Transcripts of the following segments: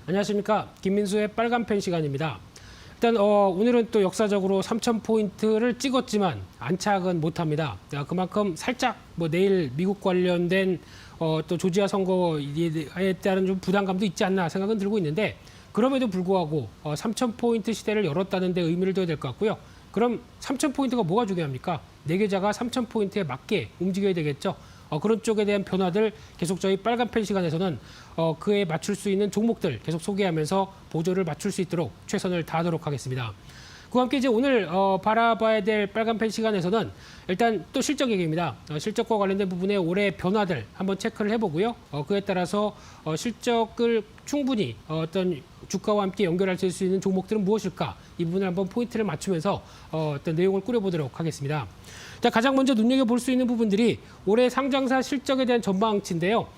안녕하십니까. 김민수의 빨간펜 시간입니다. 일단 오늘은 또 역사적으로 3,000포인트를 찍었지만 안착은 못합니다. 그만큼 살짝 내일 미국 관련된 또 조지아 선거에 따른 좀 부담감도 있지 않나 생각은 들고 있는데, 그럼에도 불구하고 3,000포인트 시대를 열었다는 데 의미를 둬야 될 것 같고요. 그럼 3,000포인트가 뭐가 중요합니까? 내 계좌가 3,000포인트에 맞게 움직여야 되겠죠. 그런 쪽에 대한 변화들 계속 저희 빨간펜 시간에서는 그에 맞출 수 있는 종목들 계속 소개하면서 보조를 맞출 수 있도록 최선을 다하도록 하겠습니다. 그와 함께 이제 오늘 바라봐야 될 빨간펜 시간에서는 일단 또 실적 얘기입니다. 실적과 관련된 부분의 올해 변화들 한번 체크를 해보고요. 그에 따라서 실적을 충분히 어떤 주가와 함께 연결할 수 있는 종목들은 무엇일까? 이 부분을 한번 포인트를 맞추면서 어떤 내용을 꾸려보도록 하겠습니다. 자, 가장 먼저 눈여겨볼 수 있는 부분들이 올해 상장사 실적에 대한 전망치인데요.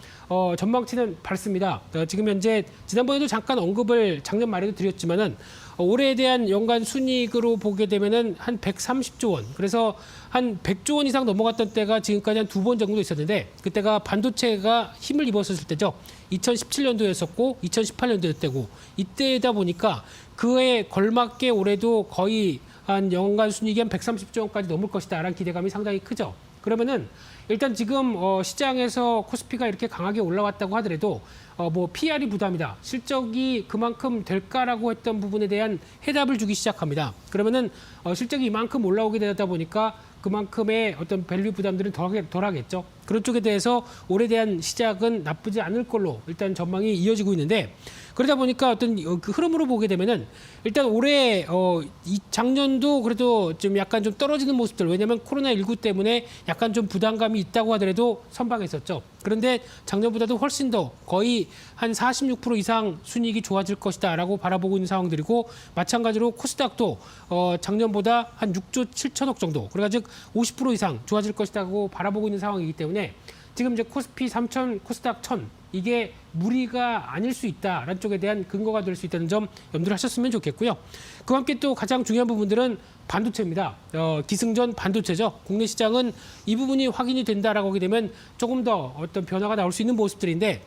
전망치는 밝습니다. 지금 현재 지난번에도 잠깐 언급을 작년 말에도 드렸지만은 올해에 대한 연간 순이익으로 보게 되면은 한 130조 원. 그래서 한 100조 원 이상 넘어갔던 때가 지금까지 한 두 번 정도 있었는데, 그때가 반도체가 힘을 입었을 때죠. 2017년도였었고 2018년도였 때고, 이때다 보니까 그에 걸맞게 올해도 거의 한 연간 순이익이 한 130조 원까지 넘을 것이다라는 기대감이 상당히 크죠. 그러면은 일단 지금 시장에서 코스피가 이렇게 강하게 올라왔다고 하더라도 PR이 부담이다, 실적이 그만큼 될까라고 했던 부분에 대한 해답을 주기 시작합니다. 그러면은 실적이 이만큼 올라오게 되다 보니까 그만큼의 어떤 밸류 부담들은 덜하겠죠. 그런 쪽에 대해서 올해에 대한 시작은 나쁘지 않을 걸로 일단 전망이 이어지고 있는데, 그러다 보니까 어떤 그 흐름으로 보게 되면은 일단 올해 이 작년도 그래도 좀 약간 좀 떨어지는 모습들, 왜냐하면 코로나19 때문에 약간 좀 부담감이 있다고 하더라도 선방했었죠. 그런데 작년보다도 훨씬 더 거의 한 46% 이상 순이익이 좋아질 것이다라고 바라보고 있는 상황들이고, 마찬가지로 코스닥도 작년보다 한 6조 7천억 정도, 그래가지고 50% 이상 좋아질 것이다고 바라보고 있는 상황이기 때문에 지금 이제 코스피 3,000, 코스닥 1,000 이게 무리가 아닐 수 있다라는 쪽에 대한 근거가 될 수 있다는 점 염두를 하셨으면 좋겠고요. 그와 함께 또 가장 중요한 부분들은 반도체입니다. 기승전 반도체죠. 국내 시장은 이 부분이 확인이 된다라고 하게 되면 조금 더 어떤 변화가 나올 수 있는 모습들인데,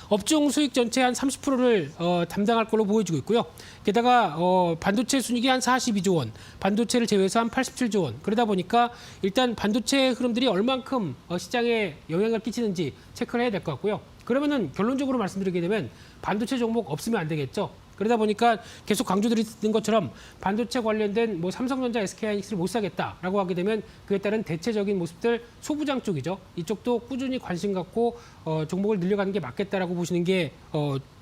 업종 수익 전체 한 30%를 담당할 걸로 보여지고 있고요. 게다가 반도체 순이익이 한 42조 원, 반도체를 제외해서 한 87조 원. 그러다 보니까 일단 반도체 흐름들이 얼만큼 시장에 영향을 끼치는지 체크를 해야 될 것 같고요. 그러면은 결론적으로 말씀드리게 되면 반도체 종목 없으면 안 되겠죠. 그러다 보니까 계속 강조드리는 것처럼 반도체 관련된 삼성전자, SK하이닉스를 못 사겠다라고 하게 되면 그에 따른 대체적인 모습들, 소부장 쪽이죠. 이쪽도 꾸준히 관심 갖고 종목을 늘려가는 게 맞겠다라고 보시는 게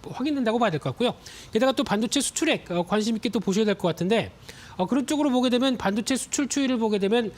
확인된다고 봐야 될 것 같고요. 게다가 또 반도체 수출액 관심 있게 또 보셔야 될 것 같은데, 그런 쪽으로 보게 되면 반도체 수출 추이를 보게 되면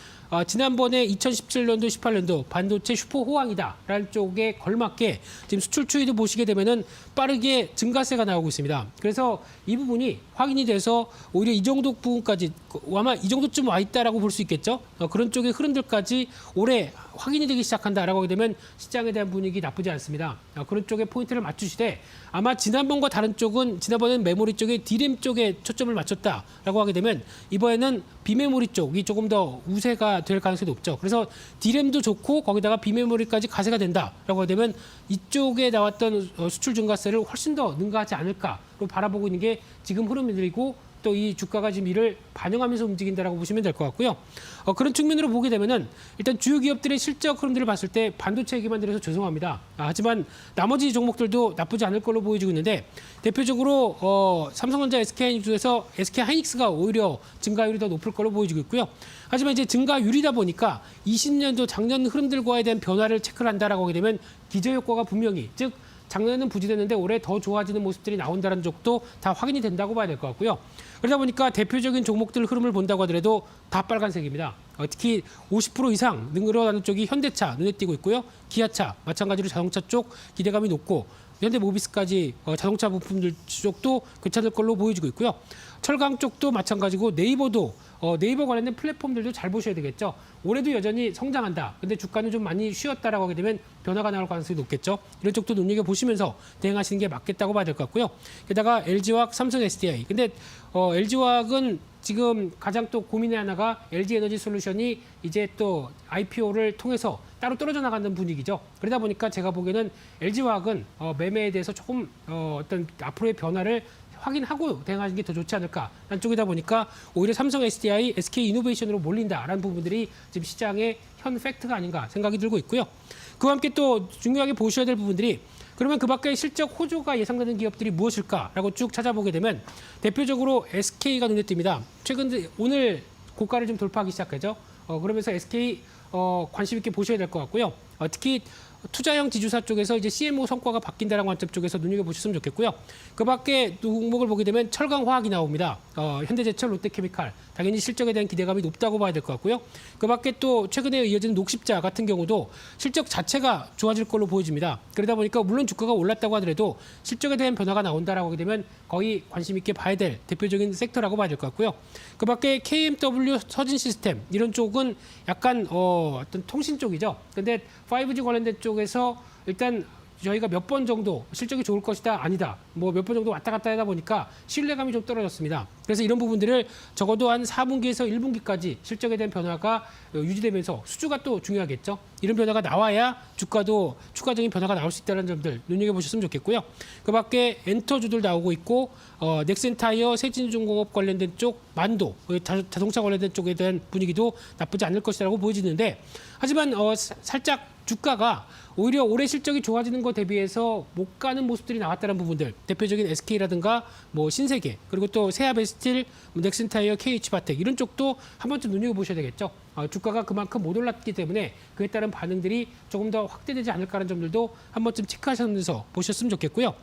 지난번에 2017년도, 18년도 반도체 슈퍼 호황이다라는 쪽에 걸맞게 지금 수출 추이도 보시게 되면은 빠르게 증가세가 나오고 있습니다. 그래서 이 부분이 확인이 돼서 오히려 이 정도 부분까지 아마 이 정도쯤 와 있다라고 볼 수 있겠죠. 그런 쪽의 흐름들까지 올해 확인이 되기 시작한다라고 하게 되면 시장에 대한 분위기 나쁘지 않습니다. 그런 쪽에 포인트를 맞추시되, 아마 지난번과 다른 쪽은 지난번에는 메모리 쪽에 디램 쪽에 초점을 맞췄다라고 하게 되면 이번에는 비메모리 쪽이 조금 더 우세가 될 가능성이 높죠. 그래서 디램도 좋고 거기다가 비메모리까지 가세가 된다라고 하게 되면 이쪽에 나왔던 수출 증가세를 훨씬 더 능가하지 않을까로 바라보고 있는 게 지금 흐름이들이고, 또 이 주가가 지금 이를 반영하면서 움직인다라고 보시면 될 것 같고요. 그런 측면으로 보게 되면은 일단 주요 기업들의 실적 흐름들을 봤을 때 반도체 얘기만 드려서 죄송합니다. 하지만 나머지 종목들도 나쁘지 않을 걸로 보여지고 있는데, 대표적으로 삼성전자, SK하이닉스에서 SK하이닉스가 오히려 증가율이 더 높을 걸로 보여지고 있고요. 하지만 이제 증가율이다 보니까 20년도 작년 흐름들과에 대한 변화를 체크를 한다라고 하게 되면 기저효과가 분명히, 즉 작년에는 부진했는데 올해 더 좋아지는 모습들이 나온다는 쪽도 다 확인이 된다고 봐야 될 것 같고요. 그러다 보니까 대표적인 종목들 흐름을 본다고 하더라도 다 빨간색입니다. 특히 50% 이상 늘어나는 쪽이 현대차 눈에 띄고 있고요. 기아차, 마찬가지로 자동차 쪽 기대감이 높고, 현대모비스까지 자동차 부품들 쪽도 괜찮을 걸로 보여지고 있고요. 철강 쪽도 마찬가지고, 네이버도 네이버 관련된 플랫폼들도 잘 보셔야 되겠죠. 올해도 여전히 성장한다. 근데 주가는 좀 많이 쉬었다라고 하게 되면 변화가 나올 가능성이 높겠죠. 이런 쪽도 눈여겨보시면서 대응하시는 게 맞겠다고 봐야 될 것 같고요. 게다가 LG화학, 삼성 SDI. 근데 LG화학은 지금 가장 또 고민의 하나가 LG 에너지 솔루션이 이제 또 IPO를 통해서 따로 떨어져 나가는 분위기죠. 그러다 보니까 제가 보기에는 LG화학은 매매에 대해서 조금 어떤 앞으로의 변화를 확인하고 대응하는 게 더 좋지 않을까라는 쪽이다 보니까 오히려 삼성 SDI, SK 이노베이션으로 몰린다라는 부분들이 지금 시장의 현 팩트가 아닌가 생각이 들고 있고요. 그와 함께 또 중요하게 보셔야 될 부분들이 그러면 그 밖에 실적 호조가 예상되는 기업들이 무엇일까라고 쭉 찾아보게 되면 대표적으로 SK가 눈에 띕니다. 최근 오늘 고가를 좀 돌파하기 시작하죠. 그러면서 SK 관심 있게 보셔야 될 것 같고요. 특히 투자형 지주사 쪽에서 이제 CMO 성과가 바뀐다는 관점 쪽에서 눈여겨보셨으면 좋겠고요. 그 밖에 종목을 보게 되면 철강화학이 나옵니다. 현대제철, 롯데케미칼. 당연히 실적에 대한 기대감이 높다고 봐야 될 것 같고요. 그 밖에 또 최근에 이어지는 녹십자 같은 경우도 실적 자체가 좋아질 걸로 보여집니다. 그러다 보니까 물론 주가가 올랐다고 하더라도 실적에 대한 변화가 나온다라고 하게 되면 거의 관심 있게 봐야 될 대표적인 섹터라고 봐야 될 것 같고요. 그 밖에 KMW 서진 시스템 이런 쪽은 약간 어떤 통신 쪽이죠. 근데 5G 관련된 쪽에서 일단 저희가 몇 번 정도 실적이 좋을 것이다 아니다 뭐 몇 번 정도 왔다 갔다 하다 보니까 신뢰감이 좀 떨어졌습니다. 그래서 이런 부분들을 적어도 한 4분기에서 1분기까지 실적에 대한 변화가 유지되면서 수주가 또 중요하겠죠. 이런 변화가 나와야 주가도 추가적인 변화가 나올 수 있다는 점들 눈여겨보셨으면 좋겠고요. 그 밖에 엔터주들 나오고 있고 넥센타이어, 세진중공업 관련된 쪽, 만도, 자동차 관련된 쪽에 대한 분위기도 나쁘지 않을 것이라고 보여지는데 하지만 살짝 주가가 오히려 올해 실적이 좋아지는 것 대비해서 못 가는 모습들이 나왔다는 부분들 대표적인 SK라든가 뭐 신세계 그리고 또 세아베스틸, 넥슨타이어, KH바텍 이런 쪽도 한 번쯤 눈여겨보셔야 되겠죠. 주가가 그만큼 못 올랐기 때문에 그에 따른 반응들이 조금 더 확대되지 않을까라는 점들도 한 번쯤 체크하시면서 보셨으면 좋겠고요.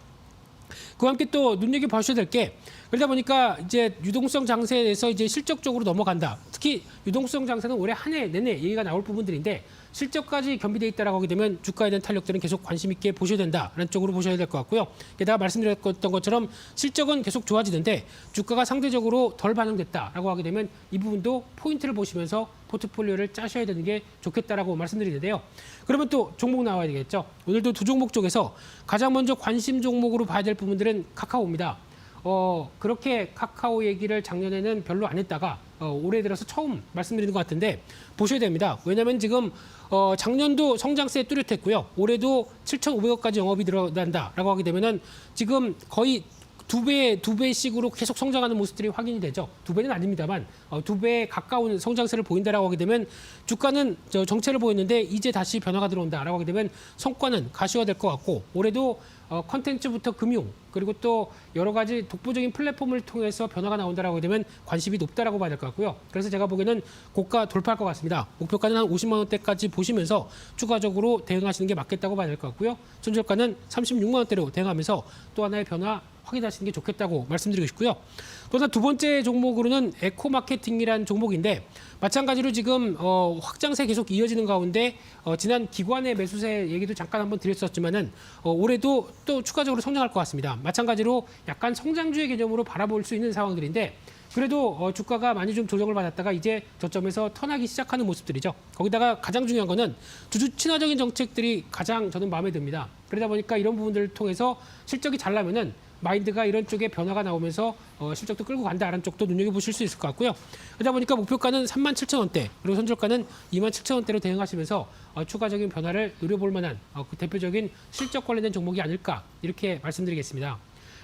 그와 함께 또 눈여겨보셔야 될 게 그러다 보니까 이제 유동성 장세에서 이제 실적적으로 넘어간다. 특히 유동성 장세는 올해 한 해 내내 얘기가 나올 부분들인데 실적까지 겸비돼 있다라고 하게 되면 주가에 대한 탄력들은 계속 관심 있게 보셔야 된다라는 쪽으로 보셔야 될 것 같고요. 게다가 말씀드렸던 것처럼 실적은 계속 좋아지는데 주가가 상대적으로 덜 반영됐다라고 하게 되면 이 부분도 포인트를 보시면서 포트폴리오를 짜셔야 되는 게 좋겠다라고 말씀드리는데요. 그러면 또 종목 나와야 되겠죠. 오늘도 두 종목 쪽에서 가장 먼저 관심 종목으로 봐야 될 부분들은 카카오입니다. 그렇게 카카오 얘기를 작년에는 별로 안 했다가 올해 들어서 처음 말씀드리는 것 같은데 보셔야 됩니다. 왜냐하면 지금 작년도 성장세 뚜렷했고요. 올해도 7,500억까지 영업이 늘어난다라고 하게 되면은 지금 거의 두 배씩으로 계속 성장하는 모습들이 확인이 되죠. 두 배는 아닙니다만 두 배에 가까운 성장세를 보인다라고 하게 되면 주가는 정체를 보였는데 이제 다시 변화가 들어온다라고 하게 되면 성과는 가시화될 것 같고 올해도 컨텐츠부터 금융 그리고 또 여러 가지 독보적인 플랫폼을 통해서 변화가 나온다라고 하게 되면 관심이 높다라고 봐야 될 것 같고요. 그래서 제가 보기에는 고가 돌파할 것 같습니다. 목표가는 한 50만 원대까지 보시면서 추가적으로 대응하시는 게 맞겠다고 봐야 될 것 같고요. 손절가는 36만 원대로 대응하면서 또 하나의 변화 확인하시는 게 좋겠다고 말씀드리고 싶고요. 또 하나 두 번째 종목으로는 에코마케팅이라는 종목인데 마찬가지로 지금 확장세 계속 이어지는 가운데 지난 기관의 매수세 얘기도 잠깐 한번 드렸었지만은 올해도 또 추가적으로 성장할 것 같습니다. 마찬가지로 약간 성장주의 개념으로 바라볼 수 있는 상황들인데 그래도 주가가 많이 좀 조정을 받았다가 이제 저점에서 턴하기 시작하는 모습들이죠. 거기다가 가장 중요한 거는 주주 친화적인 정책들이 가장 저는 마음에 듭니다. 그러다 보니까 이런 부분들을 통해서 실적이 잘 나면은 마인드가 이런 쪽에 변화가 나오면서 실적도 끌고 간다라는 쪽도 눈여겨보실 수 있을 것 같고요. 그러다 보니까 목표가는 37,000원대 그리고 손절가는 27,000원대로 대응하시면서 추가적인 변화를 노려볼 만한 그 대표적인 실적 관련된 종목이 아닐까 이렇게 말씀드리겠습니다.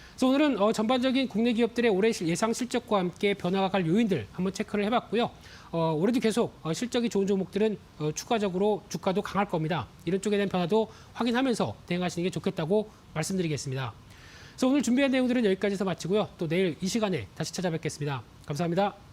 그래서 오늘은 전반적인 국내 기업들의 올해 예상 실적과 함께 변화가 갈 요인들 한번 체크를 해봤고요. 올해도 계속 실적이 좋은 종목들은 추가적으로 주가도 강할 겁니다. 이런 쪽에 대한 변화도 확인하면서 대응하시는 게 좋겠다고 말씀드리겠습니다. 그래서 오늘 준비한 내용들은 여기까지서 마치고요. 또 내일 이 시간에 다시 찾아뵙겠습니다. 감사합니다.